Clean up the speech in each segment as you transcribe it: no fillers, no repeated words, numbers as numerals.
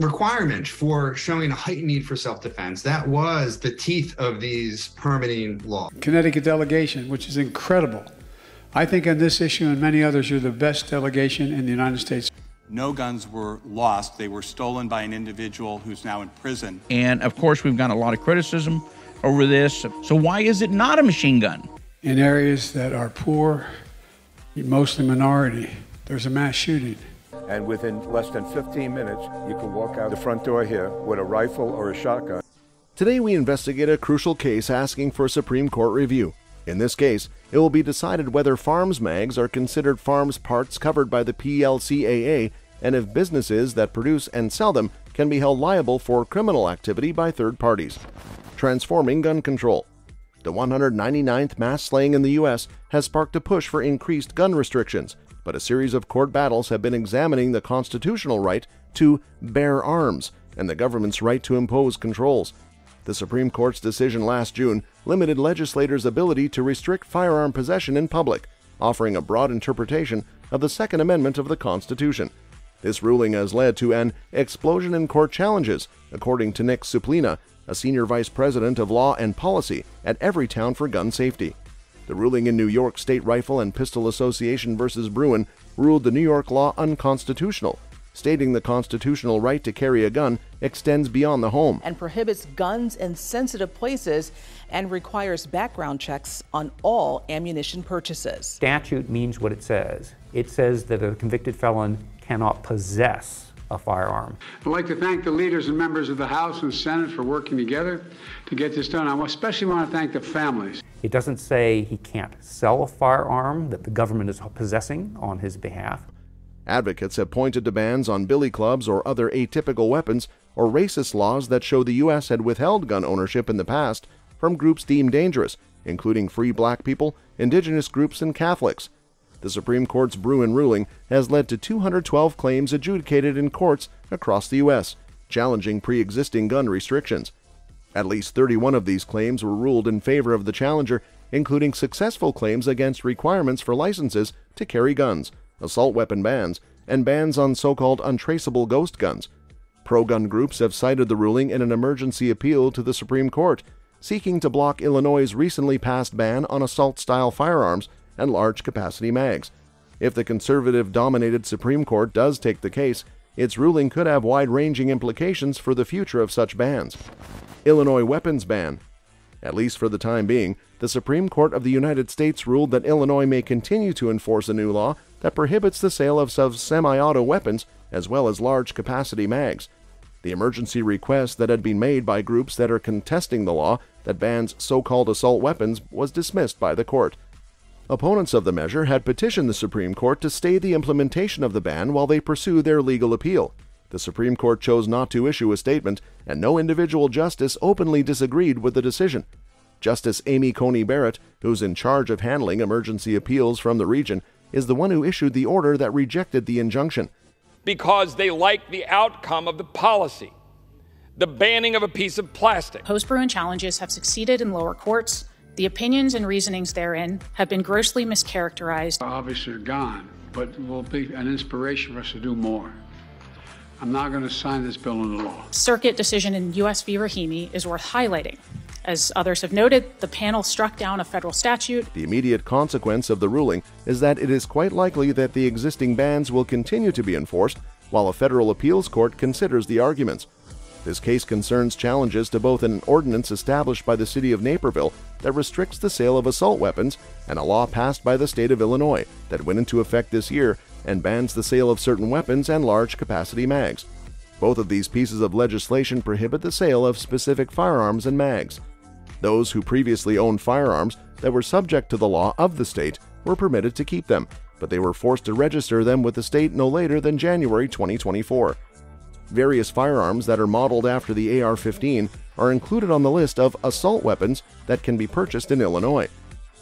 requirement for showing a heightened need for self-defense. That was the teeth of these permitting laws. Connecticut delegation, which is incredible. I think on this issue and many others, you're the best delegation in the United States. No guns were lost. They were stolen by an individual who's now in prison. And of course, we've got a lot of criticism over this. So why is it not a machine gun? In areas that are poor, mostly minority, there's a mass shooting. And within less than 15 minutes, you can walk out the front door here with a rifle or a shotgun. Today we investigate a crucial case asking for Supreme Court review. In this case, it will be decided whether farms mags are considered farms parts covered by the PLCAA and if businesses that produce and sell them can be held liable for criminal activity by third parties. Transforming gun control. The 199th mass slaying in the U.S. has sparked a push for increased gun restrictions, but a series of court battles have been examining the constitutional right to bear arms and the government's right to impose controls. The Supreme Court's decision last June limited legislators' ability to restrict firearm possession in public, offering a broad interpretation of the Second Amendment of the Constitution. This ruling has led to an explosion in court challenges, according to Nick Suplina, a senior vice president of law and policy at Everytown for Gun Safety. The ruling in New York State Rifle and Pistol Association v. Bruin ruled the New York law unconstitutional, stating the constitutional right to carry a gun extends beyond the home and prohibits guns in sensitive places and requires background checks on all ammunition purchases. Statute means what it says. It says that a convicted felon cannot possess a firearm. I'd like to thank the leaders and members of the House and Senate for working together to get this done. I especially want to thank the families. It doesn't say he can't sell a firearm that the government is possessing on his behalf. Advocates have pointed to bans on billy clubs or other atypical weapons or racist laws that show the U.S. had withheld gun ownership in the past from groups deemed dangerous, including free black people, indigenous groups, and Catholics. The Supreme Court's Bruin ruling has led to 212 claims adjudicated in courts across the U.S., challenging pre-existing gun restrictions. At least 31 of these claims were ruled in favor of the challenger, including successful claims against requirements for licenses to carry guns, assault weapon bans, and bans on so-called untraceable ghost guns. Pro-gun groups have cited the ruling in an emergency appeal to the Supreme Court, seeking to block Illinois' recently passed ban on assault-style firearms and large-capacity mags. If the conservative-dominated Supreme Court does take the case, its ruling could have wide-ranging implications for the future of such bans. Illinois weapons ban. At least for the time being, the Supreme Court of the United States ruled that Illinois may continue to enforce a new law that prohibits the sale of semi-auto weapons as well as large-capacity mags. The emergency request that had been made by groups that are contesting the law that bans so-called assault weapons was dismissed by the court. Opponents of the measure had petitioned the Supreme Court to stay the implementation of the ban while they pursue their legal appeal. The Supreme Court chose not to issue a statement, and no individual justice openly disagreed with the decision. Justice Amy Coney Barrett, who's in charge of handling emergency appeals from the region, is the one who issued the order that rejected the injunction. Because they like the outcome of the policy, the banning of a piece of plastic. Post-Bruin challenges have succeeded in lower courts. The opinions and reasonings therein have been grossly mischaracterized. Obviously gone, but will be an inspiration for us to do more. I'm not going to sign this bill into law. Circuit decision in U.S. v. Rahimi is worth highlighting. As others have noted, the panel struck down a federal statute. The immediate consequence of the ruling is that it is quite likely that the existing bans will continue to be enforced while a federal appeals court considers the arguments. This case concerns challenges to both an ordinance established by the city of Naperville that restricts the sale of assault weapons and a law passed by the state of Illinois that went into effect this year and bans the sale of certain weapons and large-capacity mags. Both of these pieces of legislation prohibit the sale of specific firearms and mags. Those who previously owned firearms that were subject to the law of the state were permitted to keep them, but they were forced to register them with the state no later than January 2024. Various firearms that are modeled after the AR-15 are included on the list of assault weapons that can be purchased in Illinois.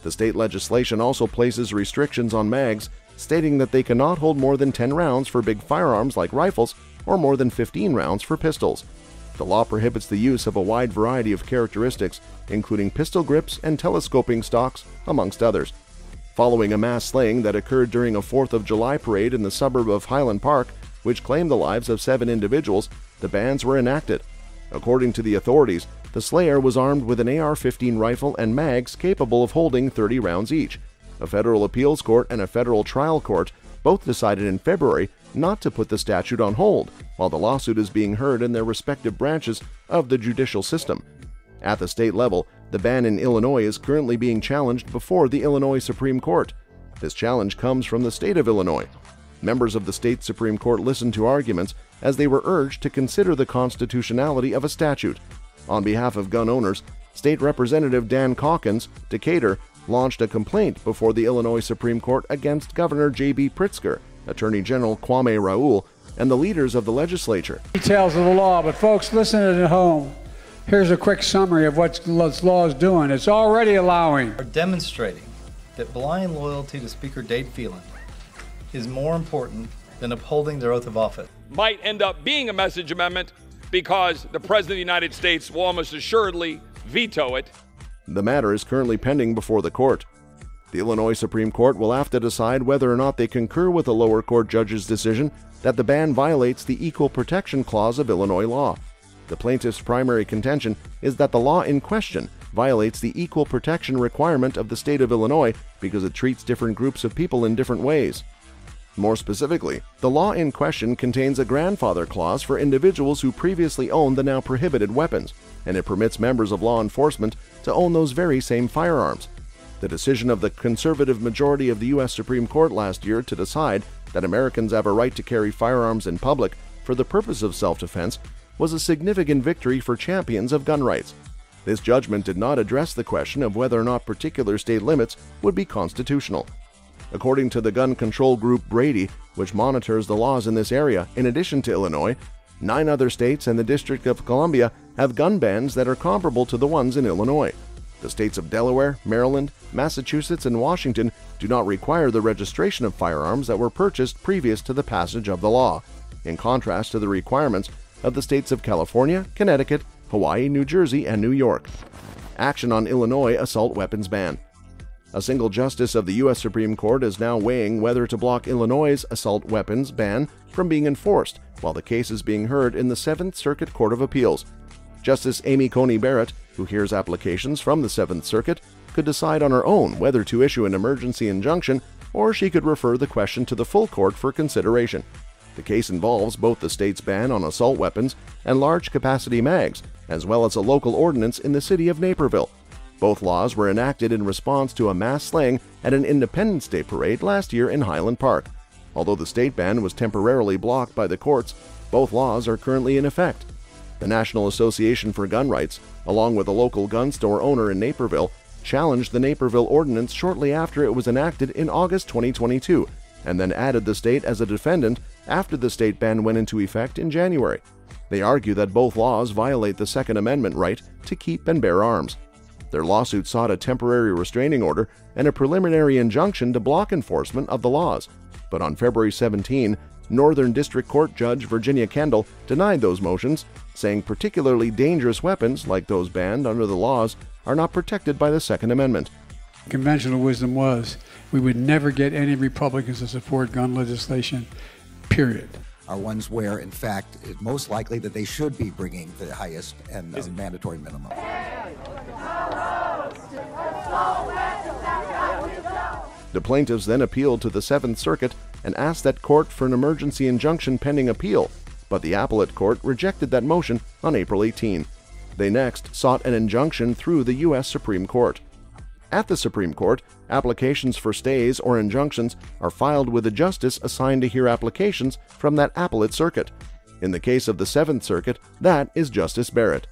The state legislation also places restrictions on mags, stating that they cannot hold more than 10 rounds for big firearms like rifles or more than 15 rounds for pistols. The law prohibits the use of a wide variety of characteristics, including pistol grips and telescoping stocks, amongst others. Following a mass slaying that occurred during a 4th of July parade in the suburb of Highland Park, which claimed the lives of 7 individuals, the bans were enacted. According to the authorities, the slayer was armed with an AR-15 rifle and mags capable of holding 30 rounds each. A federal appeals court and a federal trial court both decided in February not to put the statute on hold, while the lawsuit is being heard in their respective branches of the judicial system. At the state level, the ban in Illinois is currently being challenged before the Illinois Supreme Court. This challenge comes from the state of Illinois. Members of the state Supreme Court listened to arguments as they were urged to consider the constitutionality of a statute. On behalf of gun owners, State Representative Dan Calkins, Decatur, launched a complaint before the Illinois Supreme Court against Governor J.B. Pritzker, Attorney General Kwame Raoul, and the leaders of the legislature. Details of the law, but folks, listen at home. Here's a quick summary of what this law is doing. It's already allowing. Are demonstrating that blind loyalty to Speaker Dade Phelan is more important than upholding their oath of office. Might end up being a message amendment because the President of the United States will almost assuredly veto it. The matter is currently pending before the court. The Illinois Supreme Court will have to decide whether or not they concur with the lower court judge's decision that the ban violates the Equal Protection Clause of Illinois law. The plaintiff's primary contention is that the law in question violates the equal protection requirement of the state of Illinois because it treats different groups of people in different ways. More specifically, the law in question contains a grandfather clause for individuals who previously owned the now prohibited weapons, and it permits members of law enforcement to own those very same firearms. The decision of the conservative majority of the U.S. Supreme Court last year to decide that Americans have a right to carry firearms in public for the purpose of self-defense was a significant victory for champions of gun rights. This judgment did not address the question of whether or not particular state limits would be constitutional. According to the gun control group Brady, which monitors the laws in this area, in addition to Illinois, 9 other states and the District of Columbia have gun bans that are comparable to the ones in Illinois. The states of Delaware, Maryland, Massachusetts, and Washington do not require the registration of firearms that were purchased previous to the passage of the law, in contrast to the requirements of the states of California, Connecticut, Hawaii, New Jersey, and New York. Action on Illinois assault weapons ban. A single justice of the U.S. Supreme Court is now weighing whether to block Illinois' assault weapons ban from being enforced while the case is being heard in the 7th Circuit Court of Appeals. Justice Amy Coney Barrett, who hears applications from the 7th Circuit, could decide on her own whether to issue an emergency injunction, or she could refer the question to the full court for consideration. The case involves both the state's ban on assault weapons and large-capacity mags, as well as a local ordinance in the city of Naperville. Both laws were enacted in response to a mass slaying at an Independence Day parade last year in Highland Park. Although the state ban was temporarily blocked by the courts, both laws are currently in effect. The National Association for Gun Rights, along with a local gun store owner in Naperville, challenged the Naperville ordinance shortly after it was enacted in August 2022, and then added the state as a defendant after the state ban went into effect in January. They argue that both laws violate the Second Amendment right to keep and bear arms. Their lawsuit sought a temporary restraining order and a preliminary injunction to block enforcement of the laws. But on February 17, Northern District Court Judge Virginia Kendall denied those motions, saying particularly dangerous weapons like those banned under the laws are not protected by the Second Amendment. Conventional wisdom was we would never get any Republicans to support gun legislation, period. Are ones where, in fact, it's most likely that they should be bringing the highest and mandatory minimum. The plaintiffs then appealed to the 7th Circuit and asked that court for an emergency injunction pending appeal, but the appellate court rejected that motion on April 18. They next sought an injunction through the U.S. Supreme Court. At the Supreme Court, applications for stays or injunctions are filed with a justice assigned to hear applications from that appellate circuit. In the case of the 7th Circuit, that is Justice Barrett.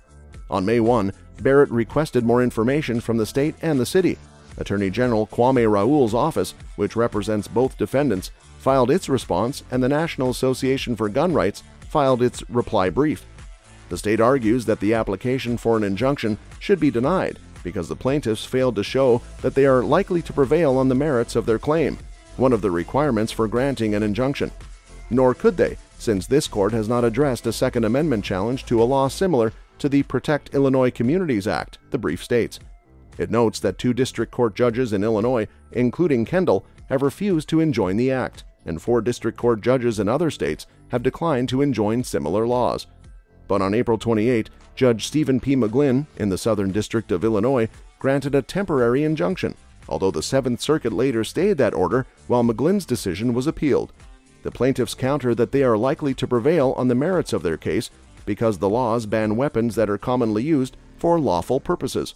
On May 1, Barrett requested more information from the state and the city. Attorney General Kwame Raoul's office, which represents both defendants, filed its response, and the National Association for Gun Rights filed its reply brief. The state argues that the application for an injunction should be denied because the plaintiffs failed to show that they are likely to prevail on the merits of their claim, one of the requirements for granting an injunction. Nor could they, since this court has not addressed a Second Amendment challenge to a law similar to the Protect Illinois Communities Act, the brief states. It notes that 2 district court judges in Illinois, including Kendall, have refused to enjoin the act. and 4 district court judges in other states have declined to enjoin similar laws. But on April 28, Judge Stephen P. McGlynn in the Southern District of Illinois granted a temporary injunction, although the 7th Circuit later stayed that order while McGlynn's decision was appealed. The plaintiffs counter that they are likely to prevail on the merits of their case because the laws ban weapons that are commonly used for lawful purposes.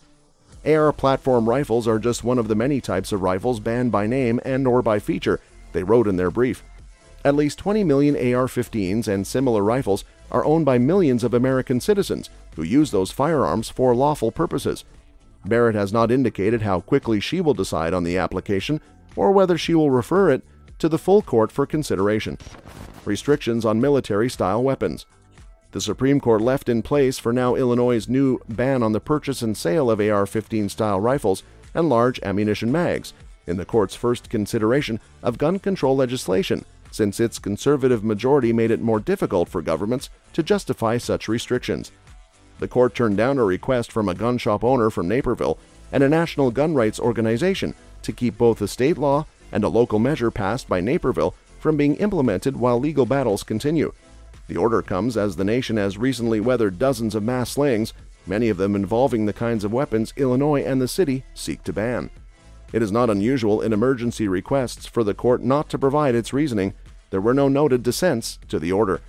AR platform rifles are just one of the many types of rifles banned by name and/or by feature, they wrote in their brief. At least 20 million AR-15s and similar rifles are owned by millions of American citizens who use those firearms for lawful purposes. Barrett has not indicated how quickly she will decide on the application or whether she will refer it to the full court for consideration. Restrictions on military-style weapons. The Supreme Court left in place for now Illinois' new ban on the purchase and sale of AR-15 style rifles and large ammunition mags in the court's first consideration of gun control legislation, since its conservative majority made it more difficult for governments to justify such restrictions. The court turned down a request from a gun shop owner from Naperville and a national gun rights organization to keep both a state law and a local measure passed by Naperville from being implemented while legal battles continue. The order comes as the nation has recently weathered dozens of mass slayings, many of them involving the kinds of weapons Illinois and the city seek to ban. It is not unusual in emergency requests for the court not to provide its reasoning. There were no noted dissents to the order.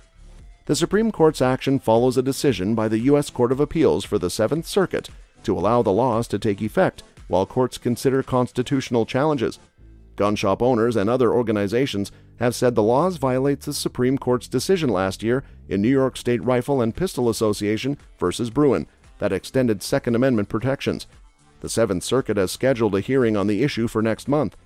The Supreme Court's action follows a decision by the U.S. Court of Appeals for the 7th Circuit to allow the laws to take effect while courts consider constitutional challenges. Gun shop owners and other organizations have said the laws violate the Supreme Court's decision last year in New York State Rifle and Pistol Association v. Bruin that extended Second Amendment protections. The 7th Circuit has scheduled a hearing on the issue for next month.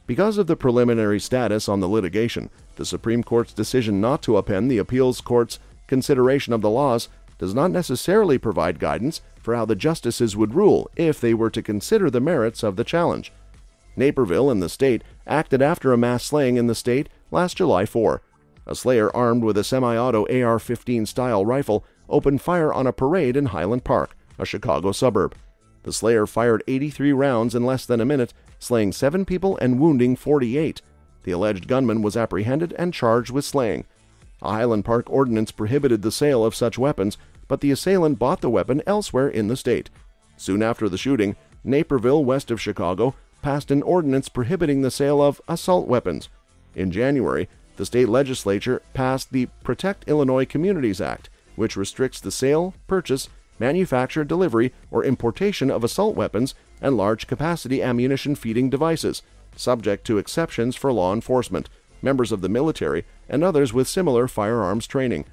Because of the preliminary status on the litigation, the Supreme Court's decision not to append the appeals court's consideration of the laws does not necessarily provide guidance for how the justices would rule if they were to consider the merits of the challenge. Naperville and the state acted after a mass slaying in the state last July 4. A slayer armed with a semi-auto AR-15 style rifle opened fire on a parade in Highland Park, a Chicago suburb. The slayer fired 83 rounds in less than a minute, slaying 7 people and wounding 48. The alleged gunman was apprehended and charged with slaying. A Highland Park ordinance prohibited the sale of such weapons, but the assailant bought the weapon elsewhere in the state. Soon after the shooting, Naperville, west of Chicago, passed an ordinance prohibiting the sale of assault weapons. In January, the state legislature passed the Protect Illinois Communities Act, which restricts the sale, purchase, manufacture, delivery, or importation of assault weapons and large-capacity ammunition feeding devices, subject to exceptions for law enforcement, members of the military, and others with similar firearms training.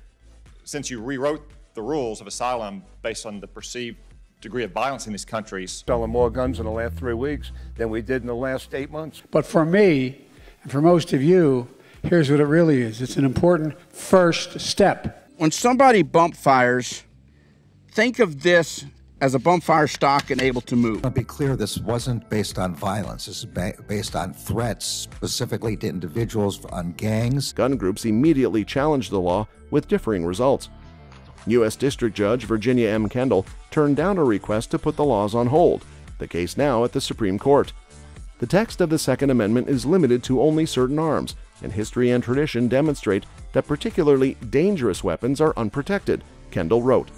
Since you rewrote the rules of asylum based on the perceived degree of violence in these countries, selling more guns in the last 3 weeks than we did in the last 8 months. But for me, and for most of you, here's what it really is. It's an important first step. When somebody bump fires, think of this as a bump fire stock and able to move. To be clear, this wasn't based on violence. This is based on threats specifically to individuals, on gangs. Gun groups immediately challenged the law with differing results. U.S. District Judge Virginia M. Kendall turned down a request to put the laws on hold, the case now at the Supreme Court. The text of the Second Amendment is limited to only certain arms, and history and tradition demonstrate that particularly dangerous weapons are unprotected, Kendall wrote.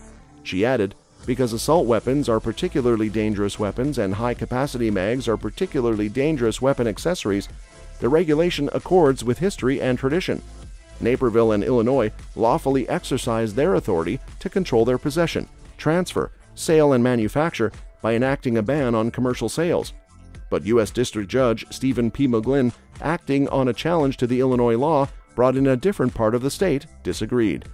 She added, because assault weapons are particularly dangerous weapons and high-capacity mags are particularly dangerous weapon accessories, the regulation accords with history and tradition. Naperville and Illinois lawfully exercise their authority to control their possession, transfer, sale, and manufacture by enacting a ban on commercial sales. But U.S. District Judge Stephen P. McGlynn, acting on a challenge to the Illinois law brought in a different part of the state, disagreed.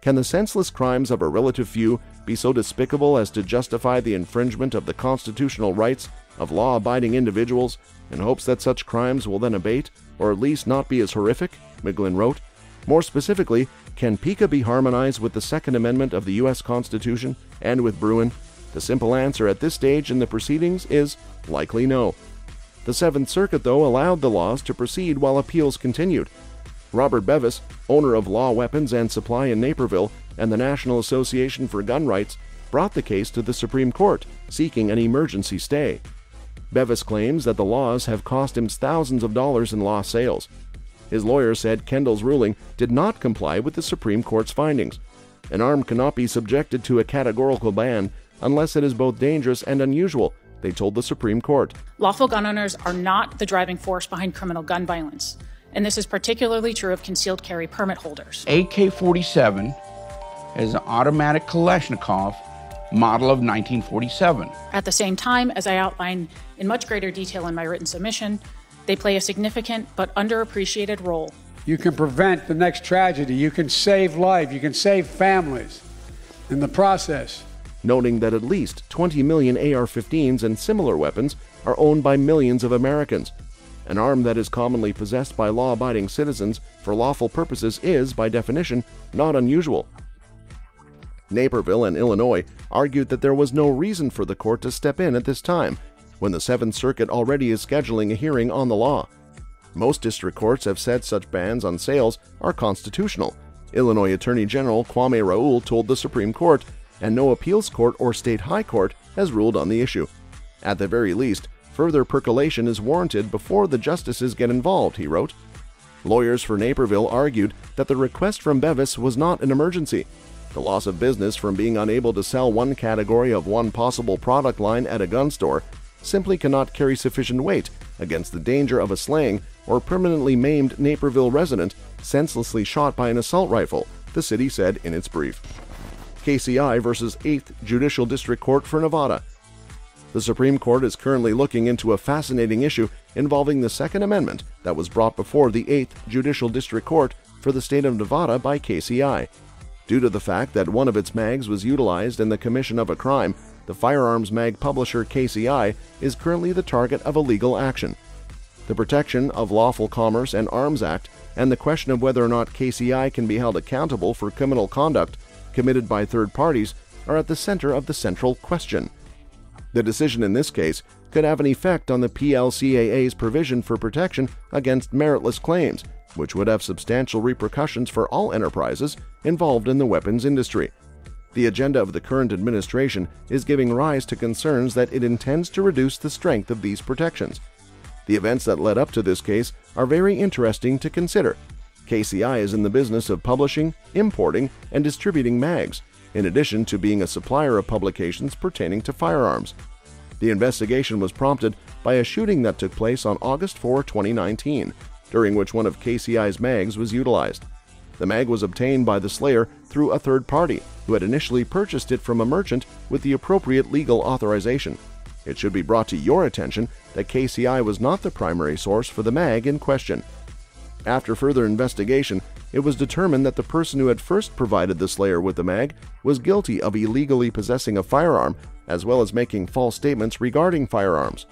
Can the senseless crimes of a relative few be so despicable as to justify the infringement of the constitutional rights of law-abiding individuals in hopes that such crimes will then abate, or at least not be as horrific? McGlynn wrote. More specifically, can PICA be harmonized with the Second Amendment of the U.S. Constitution and with Bruin? The simple answer at this stage in the proceedings is likely no. The Seventh Circuit, though, allowed the laws to proceed while appeals continued. Robert Bevis, owner of Law Weapons and Supply in Naperville and the National Association for Gun Rights, brought the case to the Supreme Court, seeking an emergency stay. Bevis claims that the laws have cost him thousands of dollars in lost sales. His lawyer said Kendall's ruling did not comply with the Supreme Court's findings. An arm cannot be subjected to a categorical ban unless it is both dangerous and unusual, they told the Supreme Court. Lawful gun owners are not the driving force behind criminal gun violence, and this is particularly true of concealed carry permit holders. AK-47 is an automatic Kalashnikov model of 1947. At the same time, as I outline in much greater detail in my written submission, they play a significant but underappreciated role. You can prevent the next tragedy. You can save life. You can save families in the process. Noting that at least 20 million AR-15s and similar weapons are owned by millions of Americans. An arm that is commonly possessed by law-abiding citizens for lawful purposes is, by definition, not unusual. Naperville and Illinois argued that there was no reason for the court to step in at this time, when the Seventh Circuit already is scheduling a hearing on the law. Most district courts have said such bans on sales are constitutional, Illinois Attorney General Kwame Raoul told the Supreme Court, and no appeals court or state high court has ruled on the issue. At the very least, further percolation is warranted before the justices get involved, he wrote. Lawyers for Naperville argued that the request from Bevis was not an emergency. The loss of business from being unable to sell one category of one possible product line at a gun store simply cannot carry sufficient weight against the danger of a slaying or permanently maimed Naperville resident senselessly shot by an assault rifle, the city said in its brief. KCI versus 8th Judicial District Court for Nevada. The Supreme Court is currently looking into a fascinating issue involving the Second Amendment that was brought before the 8th Judicial District Court for the state of Nevada by KCI. Due to the fact that one of its mags was utilized in the commission of a crime, the firearms mag publisher KCI is currently the target of a legal action. The Protection of Lawful Commerce and Arms Act and the question of whether or not KCI can be held accountable for criminal conduct committed by third parties are at the center of the central question. The decision in this case could have an effect on the PLCAA's provision for protection against meritless claims, which would have substantial repercussions for all enterprises involved in the weapons industry. The agenda of the current administration is giving rise to concerns that it intends to reduce the strength of these protections. The events that led up to this case are very interesting to consider. KCI is in the business of publishing, importing, and distributing mags, in addition to being a supplier of publications pertaining to firearms. The investigation was prompted by a shooting that took place on August 4, 2019, during which one of KCI's mags was utilized. The mag was obtained by the slayer through a third party who had initially purchased it from a merchant with the appropriate legal authorization. It should be brought to your attention that KCI was not the primary source for the mag in question. After further investigation, it was determined that the person who had first provided the slayer with the mag was guilty of illegally possessing a firearm as well as making false statements regarding firearms.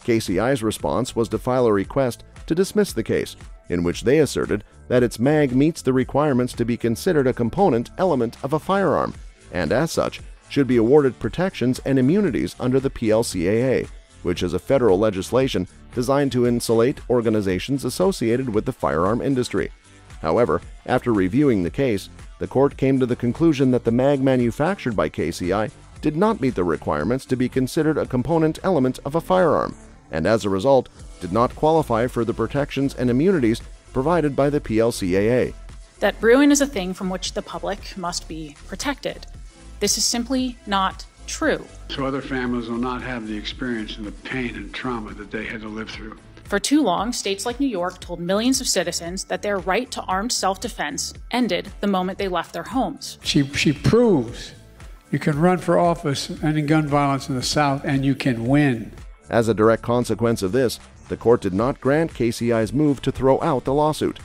KCI's response was to file a request to dismiss the case, in which they asserted that its mag meets the requirements to be considered a component element of a firearm, and as such, should be awarded protections and immunities under the PLCAA, which is a federal legislation designed to insulate organizations associated with the firearm industry. However, after reviewing the case, the court came to the conclusion that the mag manufactured by KCI did not meet the requirements to be considered a component element of a firearm, and as a result, did not qualify for the protections and immunities provided by the PLCAA. That brewing is a thing from which the public must be protected. This is simply not true. So other families will not have the experience and the pain and trauma that they had to live through. For too long, states like New York told millions of citizens that their right to armed self-defense ended the moment they left their homes. She proves you can run for office ending gun violence in the South and you can win. As a direct consequence of this, the court did not grant KCI's move to throw out the lawsuit.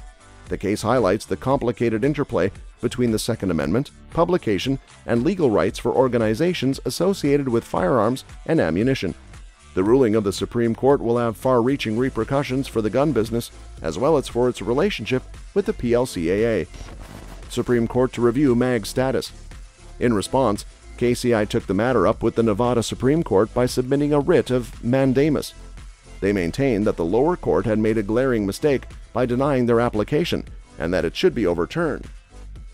The case highlights the complicated interplay between the Second Amendment, publication, and legal rights for organizations associated with firearms and ammunition. The ruling of the Supreme Court will have far-reaching repercussions for the gun business, as well as for its relationship with the PLCAA. Supreme Court to review mag status. In response, KCI took the matter up with the Nevada Supreme Court by submitting a writ of mandamus. They maintained that the lower court had made a glaring mistake by denying their application, and that it should be overturned.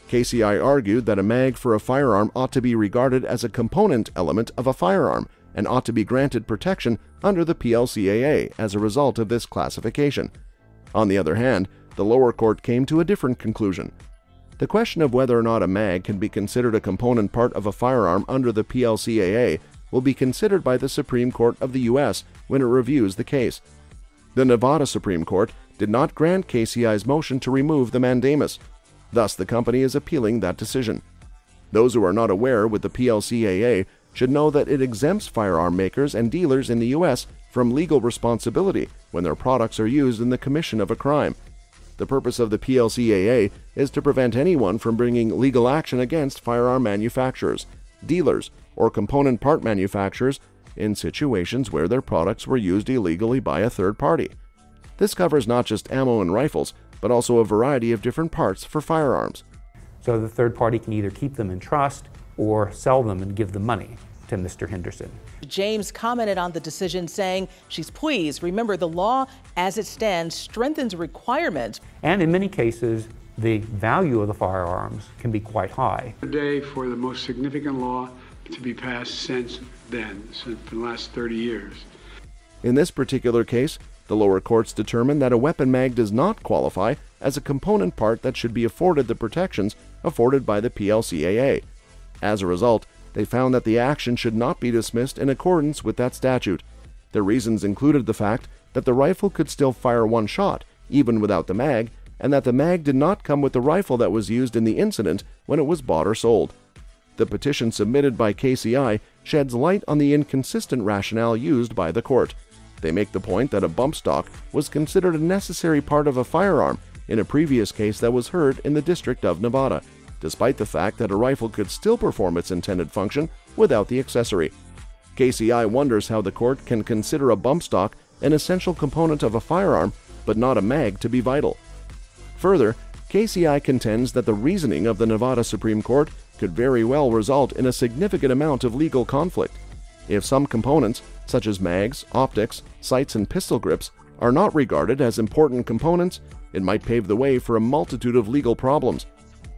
KCI argued that a mag for a firearm ought to be regarded as a component element of a firearm and ought to be granted protection under the PLCAA as a result of this classification. On the other hand, the lower court came to a different conclusion. The question of whether or not a mag can be considered a component part of a firearm under the PLCAA will be considered by the Supreme Court of the U.S. when it reviews the case. The Nevada Supreme Court did not grant KCI's motion to remove the mandamus. Thus, the company is appealing that decision. Those who are not aware with the PLCAA should know that it exempts firearm makers and dealers in the U.S. from legal responsibility when their products are used in the commission of a crime. The purpose of the PLCAA is to prevent anyone from bringing legal action against firearm manufacturers, dealers, or component part manufacturers in situations where their products were used illegally by a third party. This covers not just ammo and rifles, but also a variety of different parts for firearms. So the third party can either keep them in trust or sell them and give the money to Mr. Henderson. James commented on the decision, saying she's pleased. Remember, the law as it stands strengthens requirements. And in many cases, the value of the firearms can be quite high. A day for the most significant law to be passed since then, since the last 30 years. In this particular case, the lower courts determined that a weapon mag does not qualify as a component part that should be afforded the protections afforded by the PLCAA. As a result, they found that the action should not be dismissed in accordance with that statute. Their reasons included the fact that the rifle could still fire one shot, even without the mag, and that the mag did not come with the rifle that was used in the incident when it was bought or sold. The petition submitted by KCI sheds light on the inconsistent rationale used by the court. They make the point that a bump stock was considered a necessary part of a firearm in a previous case that was heard in the District of Nevada, despite the fact that a rifle could still perform its intended function without the accessory. KCI wonders how the court can consider a bump stock an essential component of a firearm, but not a mag to be vital. Further, KCI contends that the reasoning of the Nevada Supreme Court could very well result in a significant amount of legal conflict. If some components, such as mags, optics, sights, and pistol grips, are not regarded as important components, it might pave the way for a multitude of legal problems.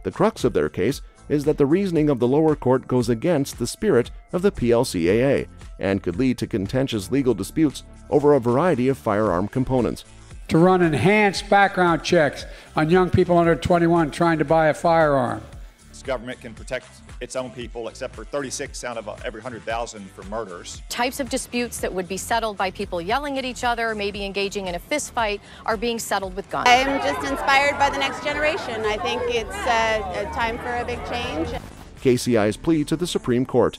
The crux of their case is that the reasoning of the lower court goes against the spirit of the PLCAA and could lead to contentious legal disputes over a variety of firearm components. To run enhanced background checks on young people under 21 trying to buy a firearm. This government can protect its own people, except for 36 out of every 100,000 for murders. Types of disputes that would be settled by people yelling at each other, maybe engaging in a fist fight, are being settled with guns. I'm just inspired by the next generation. I think it's a time for a big change. KCI's plea to the Supreme Court.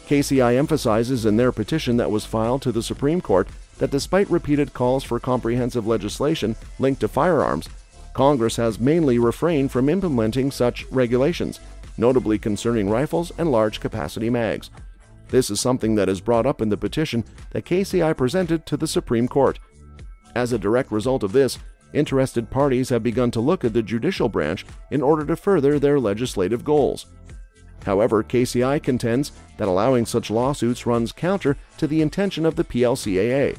KCI emphasizes in their petition that was filed to the Supreme Court that despite repeated calls for comprehensive legislation linked to firearms, Congress has mainly refrained from implementing such regulations, notably concerning rifles and large-capacity mags. This is something that is brought up in the petition that KCI presented to the Supreme Court. As a direct result of this, interested parties have begun to look at the judicial branch in order to further their legislative goals. However, KCI contends that allowing such lawsuits runs counter to the intention of the PLCAA.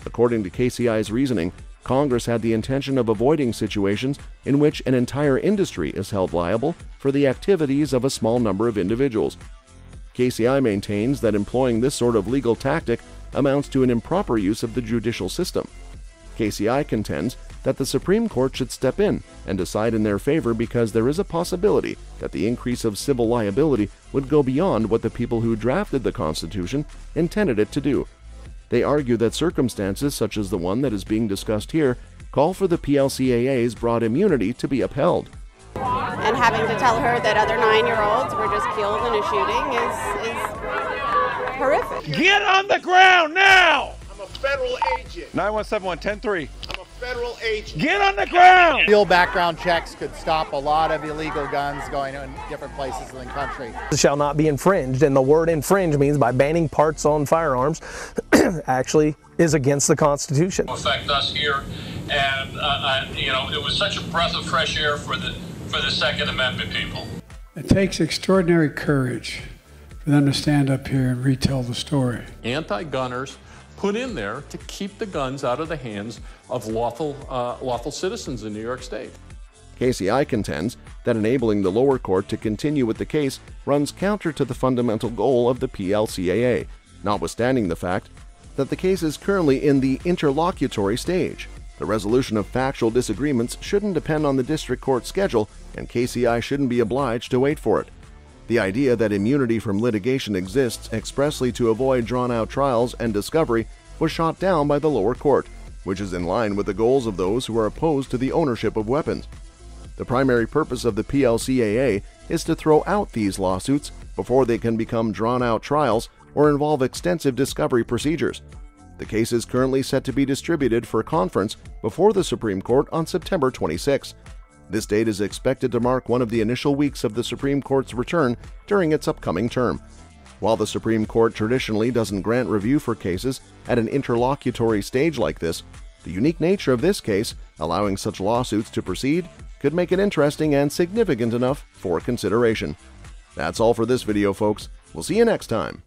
According to KCI's reasoning, Congress had the intention of avoiding situations in which an entire industry is held liable for the activities of a small number of individuals. KCI maintains that employing this sort of legal tactic amounts to an improper use of the judicial system. KCI contends that the Supreme Court should step in and decide in their favor because there is a possibility that the increase of civil liability would go beyond what the people who drafted the Constitution intended it to do. They argue that circumstances such as the one that is being discussed here call for the PLCAA's broad immunity to be upheld. And having to tell her that other 9-year-olds were just killed in a shooting is horrific. Get on the ground now! I'm a federal agent. 917-110-3. I'm a federal agent. Get on the ground! Real background checks could stop a lot of illegal guns going in different places in the country. Shall not be infringed, and the word infringe means by banning parts on firearms actually is against the Constitution. Affect us here, and it was such a breath of fresh air for the Second Amendment people. It takes extraordinary courage for them to stand up here and retell the story. Anti-gunners put in there to keep the guns out of the hands of lawful citizens in New York State. KCI contends that enabling the lower court to continue with the case runs counter to the fundamental goal of the PLCAA, notwithstanding the fact that the case is currently in the interlocutory stage. The resolution of factual disagreements shouldn't depend on the district court schedule, and KCI shouldn't be obliged to wait for it. The idea that immunity from litigation exists expressly to avoid drawn-out trials and discovery was shot down by the lower court, which is in line with the goals of those who are opposed to the ownership of weapons. The primary purpose of the PLCAA is to throw out these lawsuits before they can become drawn-out trials or involve extensive discovery procedures. The case is currently set to be distributed for conference before the Supreme Court on September 26. This date is expected to mark one of the initial weeks of the Supreme Court's return during its upcoming term. While the Supreme Court traditionally doesn't grant review for cases at an interlocutory stage like this, the unique nature of this case, allowing such lawsuits to proceed, could make it interesting and significant enough for consideration. That's all for this video, folks. We'll see you next time.